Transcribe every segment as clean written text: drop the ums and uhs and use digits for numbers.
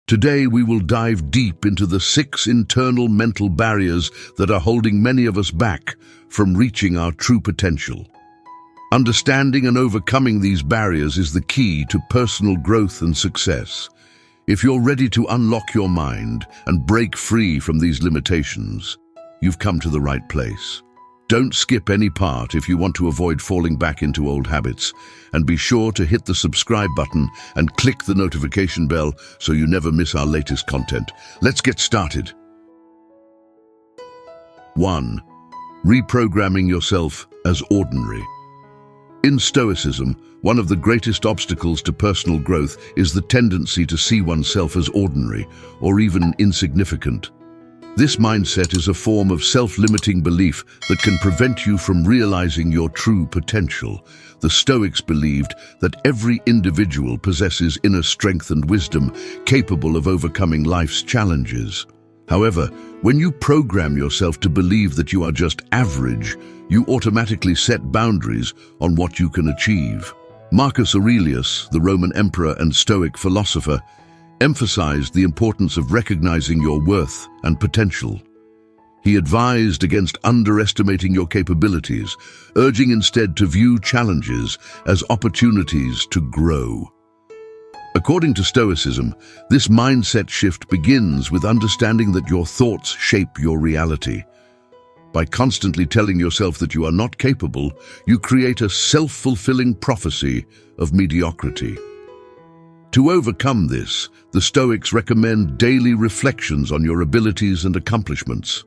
Today we will dive deep into the 6 internal mental barriers that are holding many of us back from reaching our true potential. Understanding and overcoming these barriers is the key to personal growth and success. If you're ready to unlock your mind and break free from these limitations, you've come to the right place. Don't skip any part if you want to avoid falling back into old habits, and be sure to hit the subscribe button and click the notification bell so you never miss our latest content. Let's get started. 1. Reprogramming yourself as ordinary. In Stoicism, one of the greatest obstacles to personal growth is the tendency to see oneself as ordinary or even insignificant. This mindset is a form of self-limiting belief that can prevent you from realizing your true potential. The Stoics believed that every individual possesses inner strength and wisdom capable of overcoming life's challenges. However, when you program yourself to believe that you are just average, you automatically set boundaries on what you can achieve. Marcus Aurelius, the Roman emperor and Stoic philosopher, emphasized the importance of recognizing your worth and potential. He advised against underestimating your capabilities, urging instead to view challenges as opportunities to grow. According to Stoicism, this mindset shift begins with understanding that your thoughts shape your reality. By constantly telling yourself that you are not capable, you create a self-fulfilling prophecy of mediocrity. To overcome this, the Stoics recommend daily reflections on your abilities and accomplishments.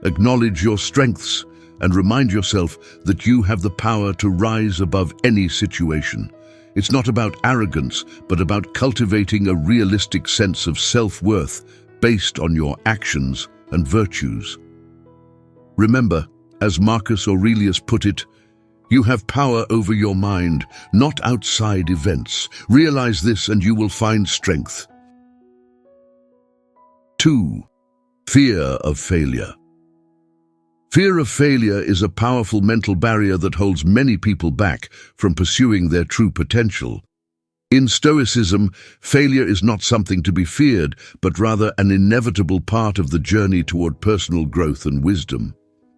Acknowledge your strengths and remind yourself that you have the power to rise above any situation. It's not about arrogance, but about cultivating a realistic sense of self-worth based on your actions and virtues. Remember, as Marcus Aurelius put it, you have power over your mind, not outside events. Realize this and you will find strength. 2. Fear of failure. Fear of failure is a powerful mental barrier that holds many people back from pursuing their true potential. In Stoicism, failure is not something to be feared, but rather an inevitable part of the journey toward personal growth and wisdom.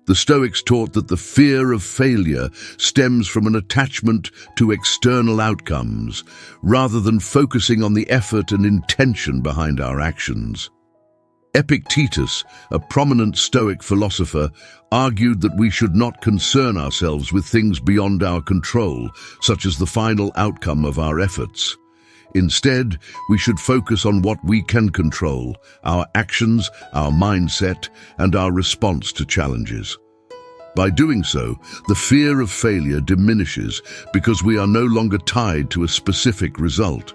The Stoics taught that the fear of failure stems from an attachment to external outcomes, rather than focusing on the effort and intention behind our actions. Epictetus, a prominent Stoic philosopher, argued that we should not concern ourselves with things beyond our control, such as the final outcome of our efforts. Instead, we should focus on what we can control: our actions, our mindset, and our response to challenges. By doing so, the fear of failure diminishes because we are no longer tied to a specific result.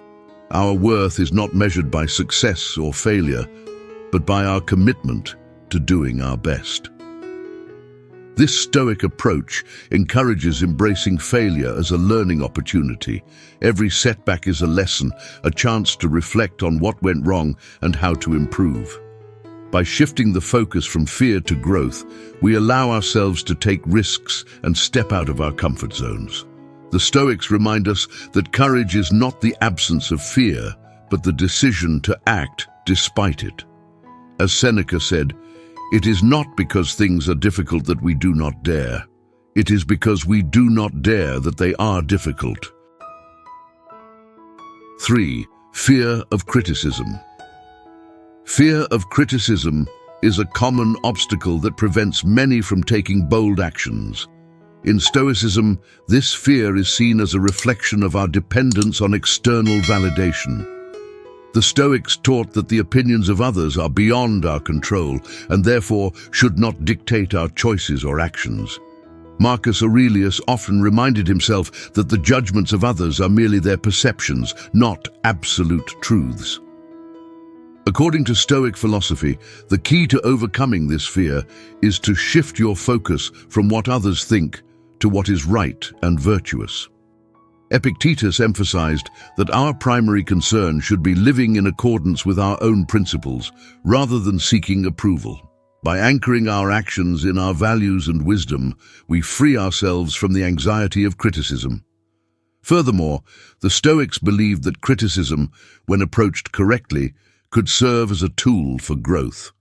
Our worth is not measured by success or failure, but by our commitment to doing our best. This Stoic approach encourages embracing failure as a learning opportunity. Every setback is a lesson, a chance to reflect on what went wrong and how to improve. By shifting the focus from fear to growth, we allow ourselves to take risks and step out of our comfort zones. The Stoics remind us that courage is not the absence of fear, but the decision to act despite it. As Seneca said, "It is not because things are difficult that we do not dare. It is because we do not dare that they are difficult." 3. Fear of criticism. Fear of criticism is a common obstacle that prevents many from taking bold actions. In Stoicism, this fear is seen as a reflection of our dependence on external validation. The Stoics taught that the opinions of others are beyond our control and therefore should not dictate our choices or actions. Marcus Aurelius often reminded himself that the judgments of others are merely their perceptions, not absolute truths. According to Stoic philosophy, the key to overcoming this fear is to shift your focus from what others think to what is right and virtuous. Epictetus emphasized that our primary concern should be living in accordance with our own principles, rather than seeking approval. By anchoring our actions in our values and wisdom, we free ourselves from the anxiety of criticism. Furthermore, the Stoics believed that criticism, when approached correctly, could serve as a tool for growth.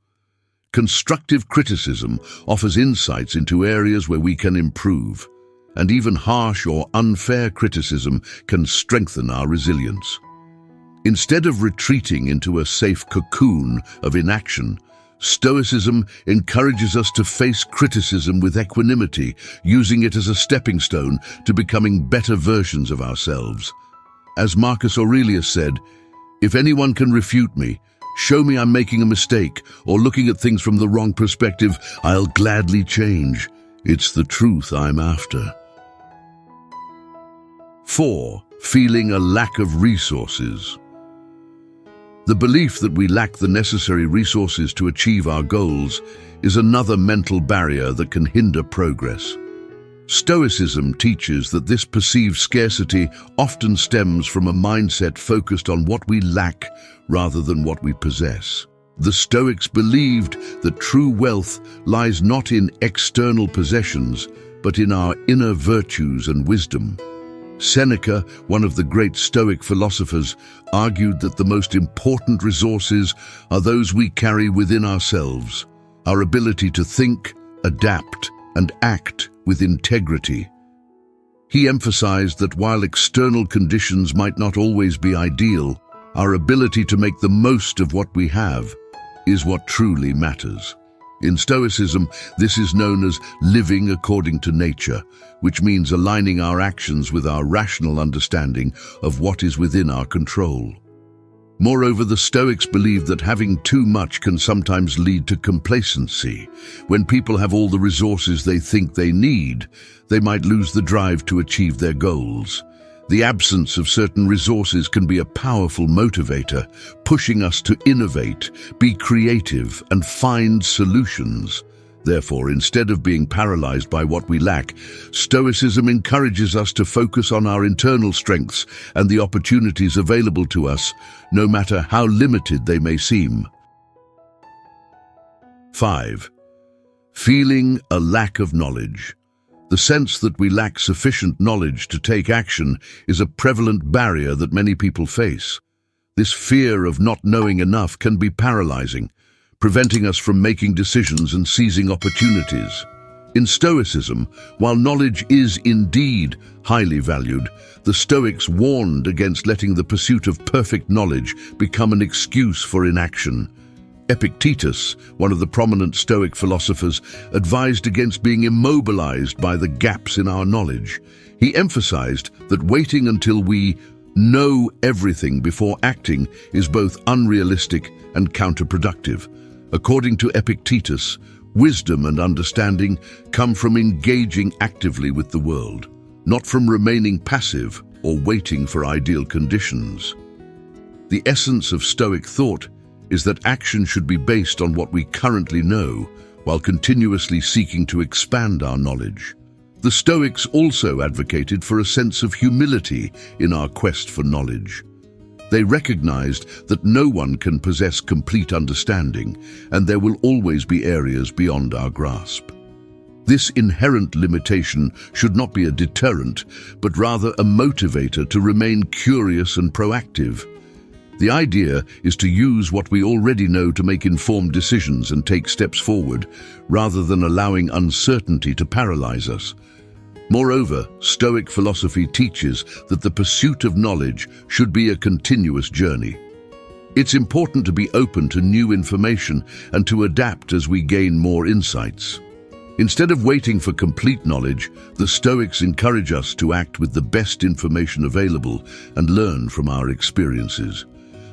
Constructive criticism offers insights into areas where we can improve, and even harsh or unfair criticism can strengthen our resilience. Instead of retreating into a safe cocoon of inaction, Stoicism encourages us to face criticism with equanimity, using it as a stepping stone to becoming better versions of ourselves. As Marcus Aurelius said, "If anyone can refute me, show me I'm making a mistake or looking at things from the wrong perspective, I'll gladly change. It's the truth I'm after." 4. Feeling a lack of resources. The belief that we lack the necessary resources to achieve our goals is another mental barrier that can hinder progress. Stoicism teaches that this perceived scarcity often stems from a mindset focused on what we lack rather than what we possess. The Stoics believed that true wealth lies not in external possessions, but in our inner virtues and wisdom. Seneca, one of the great Stoic philosophers, argued that the most important resources are those we carry within ourselves, our ability to think, adapt, and act with integrity. He emphasized that while external conditions might not always be ideal, our ability to make the most of what we have is what truly matters. In Stoicism, this is known as living according to nature, which means aligning our actions with our rational understanding of what is within our control. Moreover, the Stoics believe that having too much can sometimes lead to complacency. When people have all the resources they think they need, they might lose the drive to achieve their goals. The absence of certain resources can be a powerful motivator, pushing us to innovate, be creative, and find solutions. Therefore, instead of being paralyzed by what we lack, Stoicism encourages us to focus on our internal strengths and the opportunities available to us, no matter how limited they may seem. 5. Feeling a lack of knowledge. The sense that we lack sufficient knowledge to take action is a prevalent barrier that many people face. This fear of not knowing enough can be paralyzing, preventing us from making decisions and seizing opportunities. In Stoicism, while knowledge is indeed highly valued, the Stoics warned against letting the pursuit of perfect knowledge become an excuse for inaction. Epictetus, one of the prominent Stoic philosophers, advised against being immobilized by the gaps in our knowledge. He emphasized that waiting until we know everything before acting is both unrealistic and counterproductive. According to Epictetus, wisdom and understanding come from engaging actively with the world, not from remaining passive or waiting for ideal conditions. The essence of Stoic thought is that action should be based on what we currently know, while continuously seeking to expand our knowledge. The Stoics also advocated for a sense of humility in our quest for knowledge. They recognized that no one can possess complete understanding, and there will always be areas beyond our grasp. This inherent limitation should not be a deterrent, but rather a motivator to remain curious and proactive. The idea is to use what we already know to make informed decisions and take steps forward, rather than allowing uncertainty to paralyze us. Moreover, Stoic philosophy teaches that the pursuit of knowledge should be a continuous journey. It's important to be open to new information and to adapt as we gain more insights. Instead of waiting for complete knowledge, the Stoics encourage us to act with the best information available and learn from our experiences.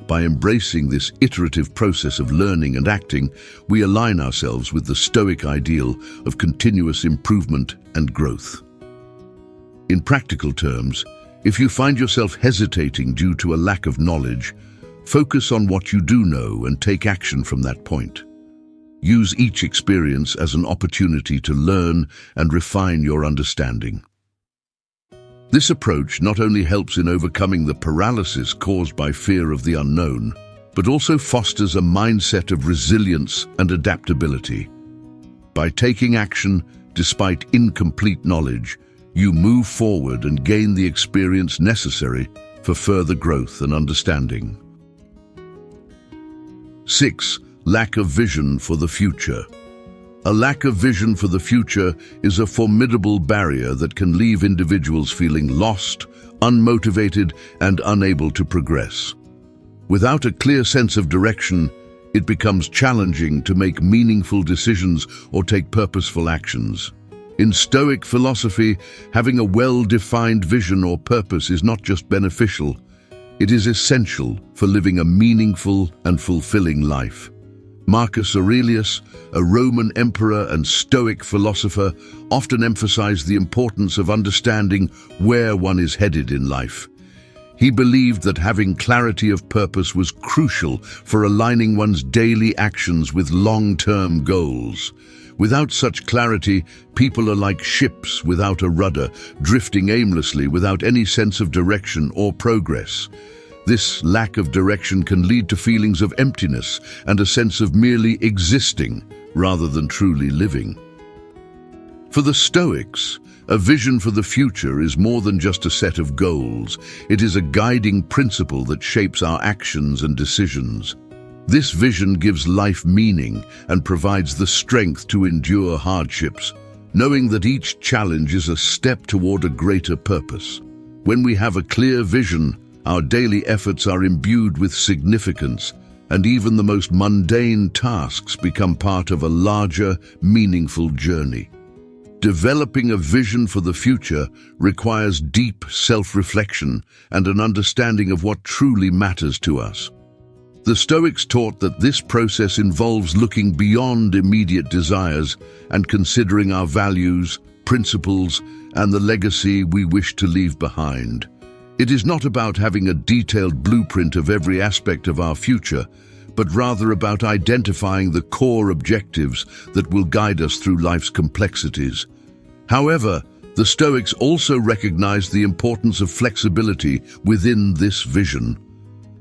By embracing this iterative process of learning and acting, we align ourselves with the Stoic ideal of continuous improvement and growth. In practical terms, if you find yourself hesitating due to a lack of knowledge, focus on what you do know and take action from that point. Use each experience as an opportunity to learn and refine your understanding. This approach not only helps in overcoming the paralysis caused by fear of the unknown, but also fosters a mindset of resilience and adaptability. By taking action despite incomplete knowledge, you move forward and gain the experience necessary for further growth and understanding. 6. Lack of vision for the future. A lack of vision for the future is a formidable barrier that can leave individuals feeling lost, unmotivated, and unable to progress. Without a clear sense of direction, it becomes challenging to make meaningful decisions or take purposeful actions. In Stoic philosophy, having a well-defined vision or purpose is not just beneficial, it is essential for living a meaningful and fulfilling life. Marcus Aurelius, a Roman emperor and Stoic philosopher, often emphasized the importance of understanding where one is headed in life. He believed that having clarity of purpose was crucial for aligning one's daily actions with long-term goals. Without such clarity, people are like ships without a rudder, drifting aimlessly without any sense of direction or progress. This lack of direction can lead to feelings of emptiness and a sense of merely existing rather than truly living. For the Stoics, a vision for the future is more than just a set of goals. It is a guiding principle that shapes our actions and decisions. This vision gives life meaning and provides the strength to endure hardships, knowing that each challenge is a step toward a greater purpose. When we have a clear vision, our daily efforts are imbued with significance, and even the most mundane tasks become part of a larger, meaningful journey. Developing a vision for the future requires deep self-reflection and an understanding of what truly matters to us. The Stoics taught that this process involves looking beyond immediate desires and considering our values, principles, and the legacy we wish to leave behind. It is not about having a detailed blueprint of every aspect of our future, but rather about identifying the core objectives that will guide us through life's complexities. However, the Stoics also recognized the importance of flexibility within this vision.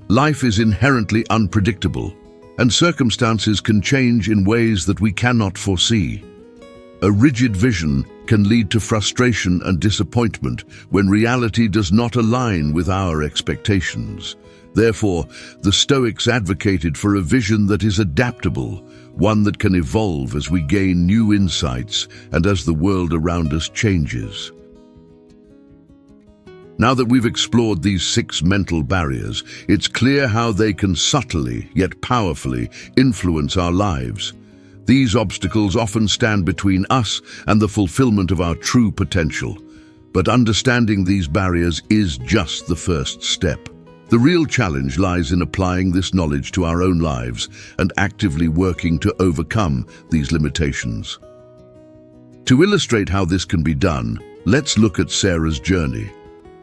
Life is inherently unpredictable, and circumstances can change in ways that we cannot foresee. A rigid vision can lead to frustration and disappointment when reality does not align with our expectations. Therefore, the Stoics advocated for a vision that is adaptable, one that can evolve as we gain new insights and as the world around us changes. Now that we've explored these 6 mental barriers, it's clear how they can subtly, yet powerfully, influence our lives. These obstacles often stand between us and the fulfillment of our true potential. But understanding these barriers is just the first step. The real challenge lies in applying this knowledge to our own lives and actively working to overcome these limitations. To illustrate how this can be done, let's look at Sarah's journey.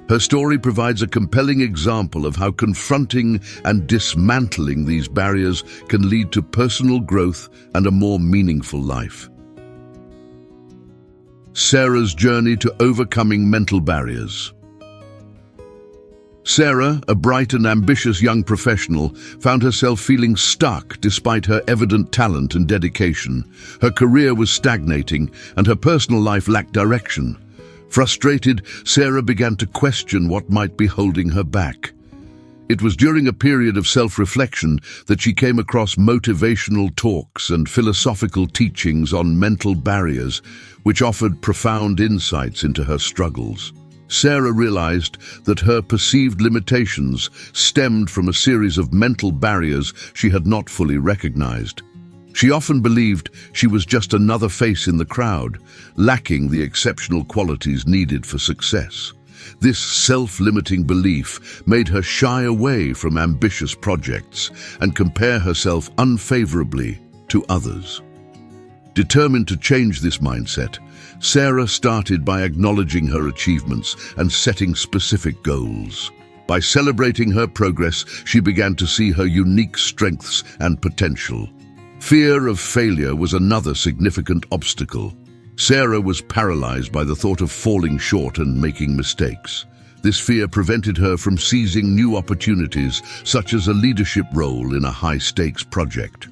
Her story provides a compelling example of how confronting and dismantling these barriers can lead to personal growth and a more meaningful life. Sarah's journey to overcoming mental barriers. Sarah, a bright and ambitious young professional, found herself feeling stuck despite her evident talent and dedication. Her career was stagnating, and her personal life lacked direction. Frustrated, Sarah began to question what might be holding her back. It was during a period of self-reflection that she came across motivational talks and philosophical teachings on mental barriers, which offered profound insights into her struggles. Sarah realized that her perceived limitations stemmed from a series of mental barriers she had not fully recognized. She often believed she was just another face in the crowd, lacking the exceptional qualities needed for success. This self-limiting belief made her shy away from ambitious projects and compare herself unfavorably to others. Determined to change this mindset, Sarah started by acknowledging her achievements and setting specific goals. By celebrating her progress, she began to see her unique strengths and potential. Fear of failure was another significant obstacle. Sarah was paralyzed by the thought of falling short and making mistakes. This fear prevented her from seizing new opportunities, such as a leadership role in a high-stakes project.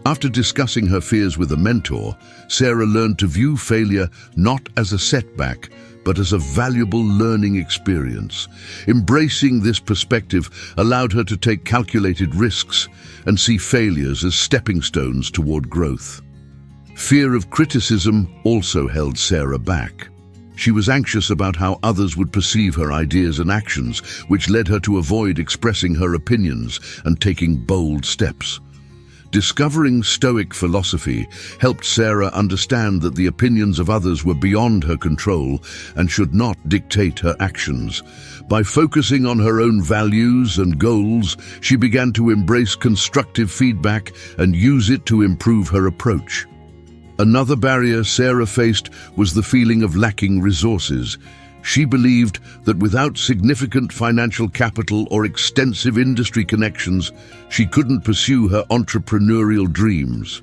After discussing her fears with a mentor, Sarah learned to view failure not as a setback, but as a valuable learning experience. Embracing this perspective allowed her to take calculated risks and see failures as stepping stones toward growth. Fear of criticism also held Sarah back. She was anxious about how others would perceive her ideas and actions, which led her to avoid expressing her opinions and taking bold steps. Discovering Stoic philosophy helped Sarah understand that the opinions of others were beyond her control and should not dictate her actions. By focusing on her own values and goals, she began to embrace constructive feedback and use it to improve her approach. Another barrier Sarah faced was the feeling of lacking resources. She believed that without significant financial capital or extensive industry connections, she couldn't pursue her entrepreneurial dreams.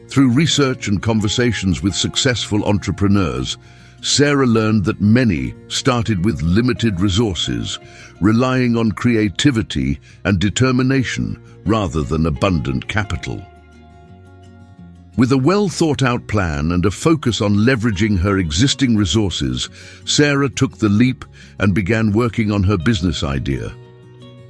Through research and conversations with successful entrepreneurs, Sarah learned that many started with limited resources, relying on creativity and determination rather than abundant capital. With a well-thought-out plan and a focus on leveraging her existing resources, Sarah took the leap and began working on her business idea.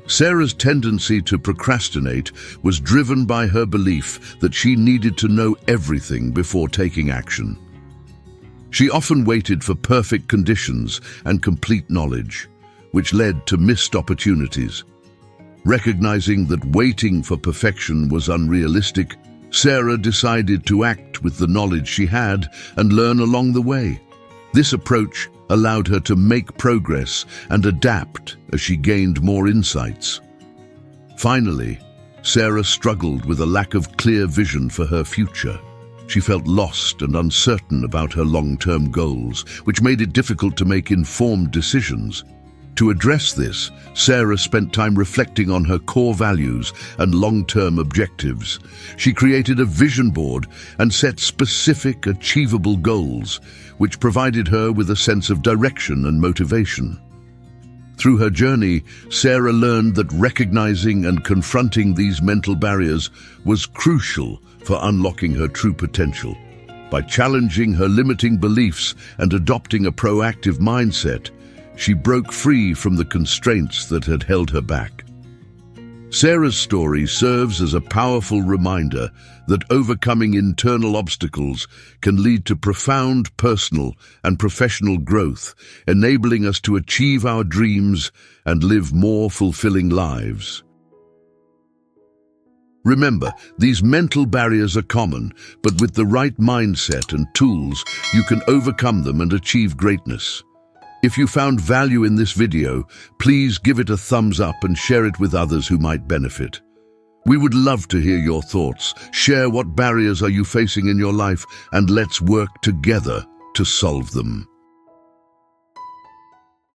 Sarah's tendency to procrastinate was driven by her belief that she needed to know everything before taking action. She often waited for perfect conditions and complete knowledge, which led to missed opportunities. Recognizing that waiting for perfection was unrealistic, Sarah decided to act with the knowledge she had and learn along the way. This approach allowed her to make progress and adapt as she gained more insights. Finally, Sarah struggled with a lack of clear vision for her future. She felt lost and uncertain about her long-term goals, which made it difficult to make informed decisions. To address this, Sarah spent time reflecting on her core values and long-term objectives. She created a vision board and set specific, achievable goals, which provided her with a sense of direction and motivation. Through her journey, Sarah learned that recognizing and confronting these mental barriers was crucial for unlocking her true potential. By challenging her limiting beliefs and adopting a proactive mindset, she broke free from the constraints that had held her back. Sarah's story serves as a powerful reminder that overcoming internal obstacles can lead to profound personal and professional growth, enabling us to achieve our dreams and live more fulfilling lives. Remember, these mental barriers are common, but with the right mindset and tools, you can overcome them and achieve greatness. If you found value in this video, please give it a thumbs up and share it with others who might benefit. We would love to hear your thoughts. Share what barriers are you facing in your life, and let's work together to solve them.